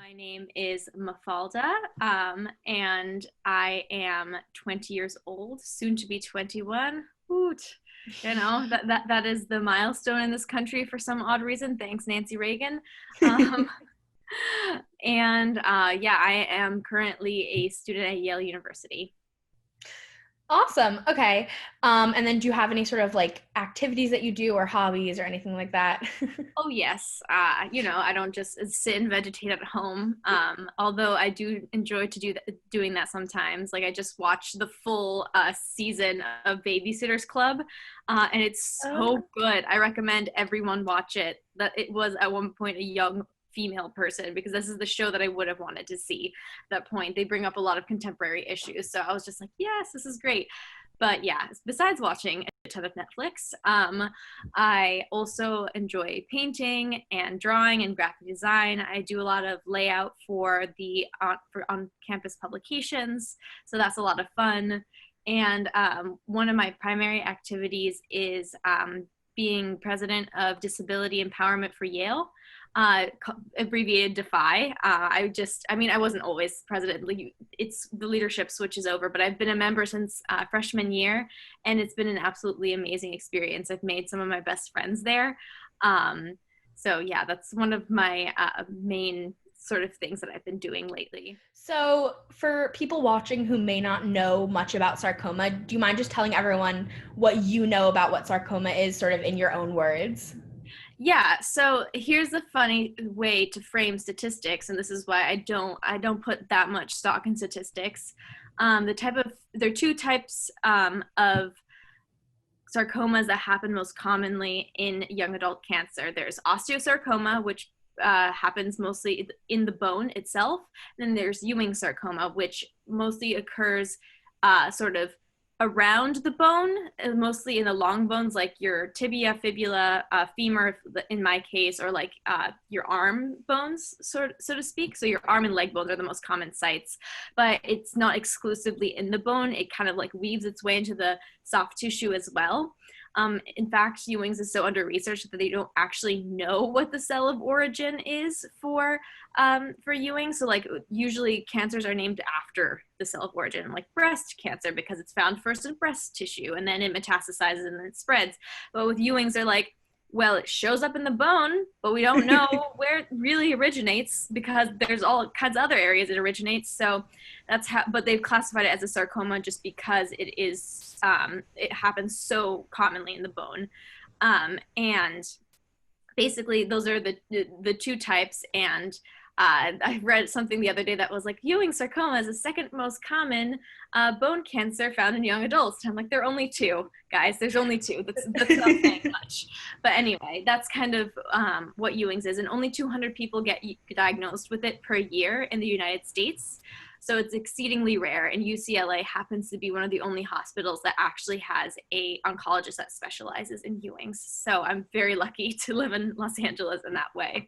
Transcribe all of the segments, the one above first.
My name is Mafalda, and I am 20 years old, soon to be 21. Hoot. That is the milestone in this country for some odd reason. Thanks, Nancy Reagan. Um, and I am currently a student at Yale University. Awesome. Okay. And then do you have any sort of like activities that you do or hobbies or anything like that? Oh yes, I don't just sit and vegetate at home. Although I do enjoy doing that sometimes. Like I just watched the full season of Babysitters Club, and it's so Oh, good. I recommend everyone watch it. That it was at one point a young female person because this is the show that I would have wanted to see at that point. They bring up a lot of contemporary issues, so I was just like, yes, this is great. But yeah, besides watching a ton of Netflix, I also enjoy painting and drawing and graphic design. I do a lot of layout for the for on-campus publications, so that's a lot of fun. And one of my primary activities is being president of Disability Empowerment for Yale, abbreviated DeFi. I wasn't always president. It's the leadership switches over, but I've been a member since freshman year, and it's been an absolutely amazing experience. I've made some of my best friends there. So yeah, that's one of my main sort of things that I've been doing lately. so for people watching who may not know much about sarcoma, do you mind just telling everyone what you know about what sarcoma is, sort of in your own words? Yeah, so here's a funny way to frame statistics, and this is why I don't put that much stock in statistics. There are two types of sarcomas that happen most commonly in young adult cancer. There's osteosarcoma, which happens mostly in the bone itself. And then there's Ewing sarcoma, which mostly occurs sort of around the bone, mostly in the long bones, like your tibia, fibula, femur, in my case, or like your arm bones, so to speak. So your arm and leg bones are the most common sites, but it's not exclusively in the bone. It kind of like weaves its way into the soft tissue as well. In fact, Ewing's is so under researched that they don't actually know what the cell of origin is for Ewing. So like usually cancers are named after the cell of origin, like breast cancer, because it's found first in breast tissue and then it metastasizes and then it spreads. But with Ewing's, they're like, well, it shows up in the bone, but we don't know where it really originates because there's all kinds of other areas it originates. So that's how, but they've classified it as a sarcoma just because it happens so commonly in the bone. And basically those are the two types. And I read something the other day that was like Ewing sarcoma is the second most common bone cancer found in young adults. And I'm like, there are only two, guys. There's only two. That's not saying much. But anyway, that's kind of what Ewing's is. And only 200 people get diagnosed with it per year in the United States. So it's exceedingly rare, and UCLA happens to be one of the only hospitals that actually has a oncologist that specializes in Ewing's. So I'm very lucky to live in Los Angeles in that way.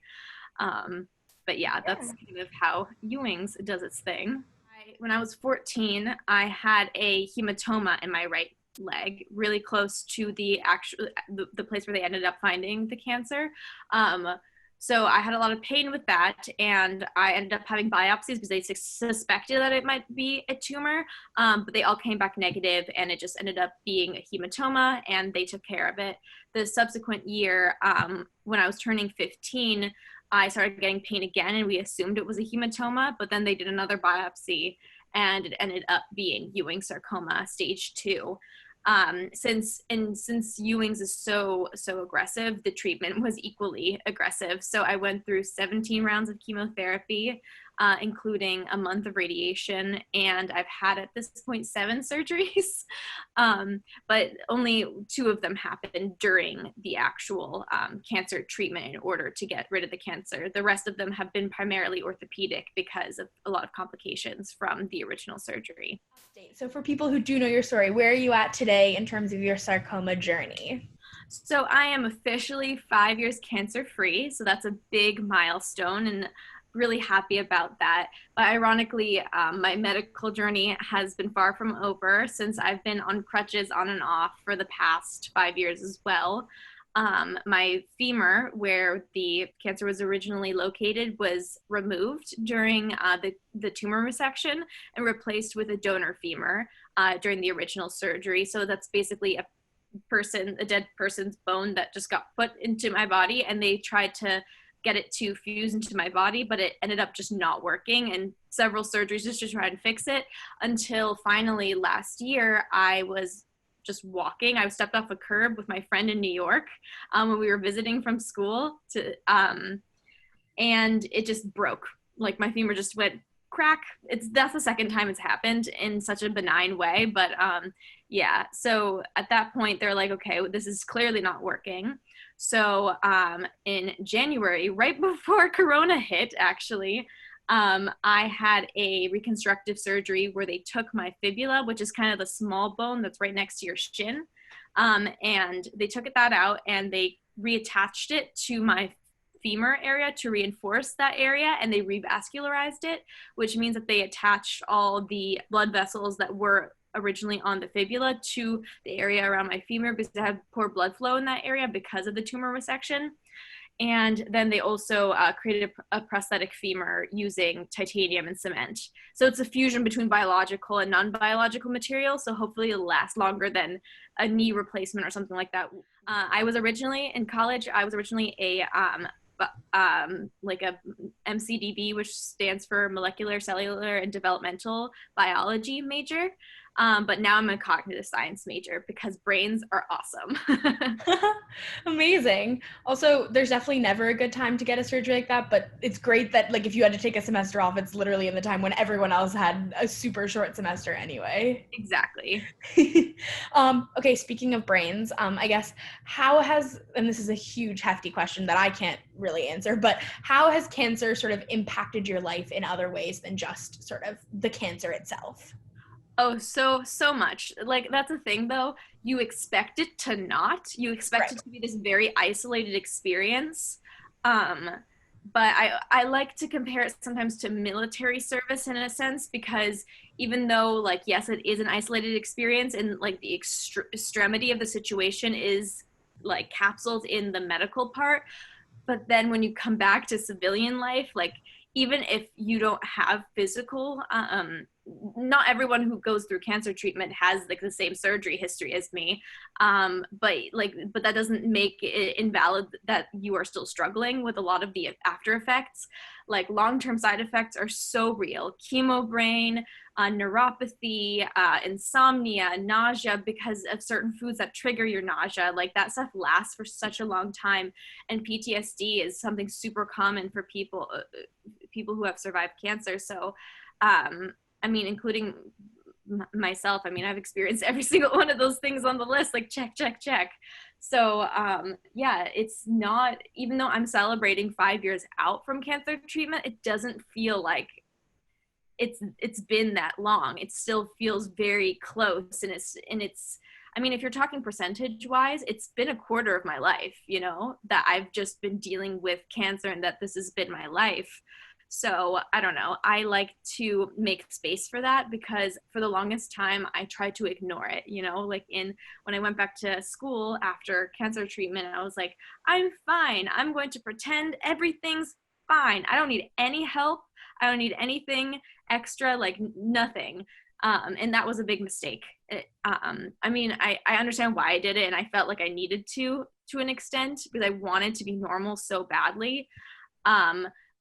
But yeah, that's Yeah. kind of how Ewing's does its thing. When I was 14, I had a hematoma in my right leg, really close to the place where they ended up finding the cancer. So I had a lot of pain with that, and I ended up having biopsies because they suspected that it might be a tumor, but they all came back negative, and it just ended up being a hematoma, and they took care of it. The subsequent year, when I was turning 15, I started getting pain again, and we assumed it was a hematoma, but then they did another biopsy, and it ended up being Ewing sarcoma stage 2. Since Ewing's is so aggressive, the treatment was equally aggressive. So I went through 17 rounds of chemotherapy, including a month of radiation, and I've had at this point 7 surgeries, but only 2 of them happened during the actual cancer treatment in order to get rid of the cancer. The rest of them have been primarily orthopedic because of a lot of complications from the original surgery. So for people who do know your story, where are you at today in terms of your sarcoma journey? So I am officially 5 years cancer free. So that's a big milestone and really happy about that. But ironically, my medical journey has been far from over since I've been on crutches on and off for the past 5 years as well. My femur, where the cancer was originally located, was removed during the tumor resection and replaced with a donor femur during the original surgery. So that's basically a dead person's bone that just got put into my body, and they tried to get it to fuse into my body, but it ended up just not working, and several surgeries just to try and fix it, until finally last year I was just walking. I stepped off a curb with my friend in New York when we were visiting from school and it just broke. Like my femur just went crack. That's the second time it's happened in such a benign way, but yeah. So at that point, they're like, okay, this is clearly not working. So in January, right before Corona hit, actually, I had a reconstructive surgery where they took my fibula, which is kind of the small bone that's right next to your shin, and they took that out and they reattached it to my femur area to reinforce that area, and they revascularized it, which means that they attached all the blood vessels that were originally on the fibula to the area around my femur, because I had poor blood flow in that area because of the tumor resection. And then they also created a prosthetic femur using titanium and cement. So it's a fusion between biological and non-biological material. So hopefully it'll last longer than a knee replacement or something like that. I was originally in college, I was originally like a MCDB, which stands for molecular, cellular, and developmental biology major. But now I'm a cognitive science major because brains are awesome. Amazing. Also, there's definitely never a good time to get a surgery like that, but it's great that like if you had to take a semester off, it's literally in the time when everyone else had a super short semester anyway. Exactly. Okay, speaking of brains, I guess how has, and this is a huge hefty question that I can't really answer, but how has cancer sort of impacted your life in other ways than just sort of the cancer itself? Oh, so much. Like that's the thing though. You expect it to not. You expect Right. it to be this very isolated experience. Um, but I like to compare it sometimes to military service in a sense, because even though like yes, it is an isolated experience and like the extremity of the situation is like capsuled in the medical part, but then when you come back to civilian life, like even if you don't have physical not everyone who goes through cancer treatment has like the same surgery history as me, but that doesn't make it invalid that you are still struggling with a lot of the after effects. Like long-term side effects are so real: chemo brain, neuropathy, insomnia, nausea because of certain foods that trigger your nausea. Like that stuff lasts for such a long time, and PTSD is something super common for people who have survived cancer. So I mean, including myself, I mean, I've experienced every single one of those things on the list, like check, check, check. So yeah, it's not, even though I'm celebrating 5 years out from cancer treatment, it doesn't feel like it's been that long. It still feels very close, and it's I mean, if you're talking percentage wise, it's been a quarter of my life, that I've just been dealing with cancer and that this has been my life. So I don't know. I like to make space for that because for the longest time I tried to ignore it, like when I went back to school after cancer treatment, I was like, I'm fine. I'm going to pretend everything's fine. I don't need any help. I don't need anything extra, like nothing. And that was a big mistake. I mean, I understand why I did it, and I felt like I needed to an extent because I wanted to be normal so badly.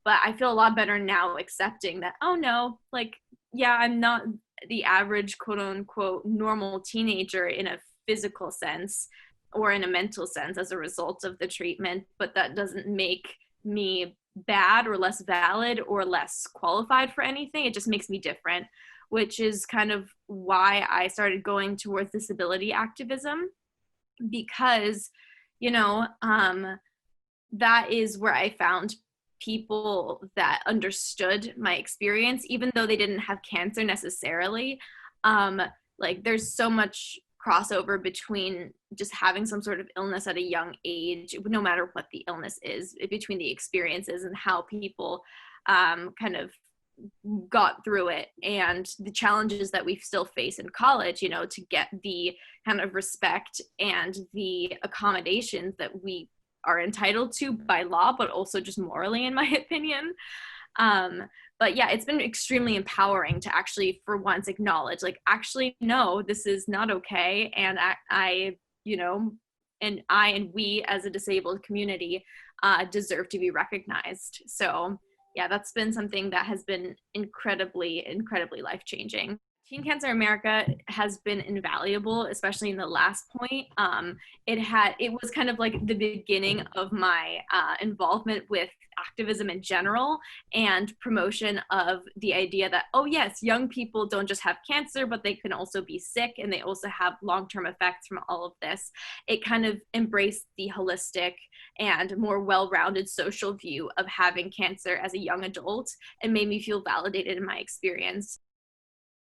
But I feel a lot better now accepting that, oh no, like, yeah, I'm not the average quote unquote normal teenager in a physical sense or in a mental sense as a result of the treatment, but that doesn't make me bad or less valid or less qualified for anything. It just makes me different, which is kind of why I started going towards disability activism, because, that is where I found people that understood my experience, even though they didn't have cancer necessarily. Like there's so much crossover between just having some sort of illness at a young age, no matter what the illness is, between the experiences and how people kind of got through it, and the challenges that we still face in college, you know, to get the kind of respect and the accommodations that we are entitled to by law, but also just morally, in my opinion. Um, but yeah, it's been extremely empowering to actually, for once, acknowledge, like, actually, no, this is not okay. And you know, and we as a disabled community deserve to be recognized. So yeah, that's been something that has been incredibly, incredibly life changing. Teen Cancer America has been invaluable, especially in the last point. It was kind of like the beginning of my involvement with activism in general, and promotion of the idea that, oh yes, young people don't just have cancer, but they can also be sick, and they also have long-term effects from all of this. It kind of embraced the holistic and more well-rounded social view of having cancer as a young adult, and made me feel validated in my experience.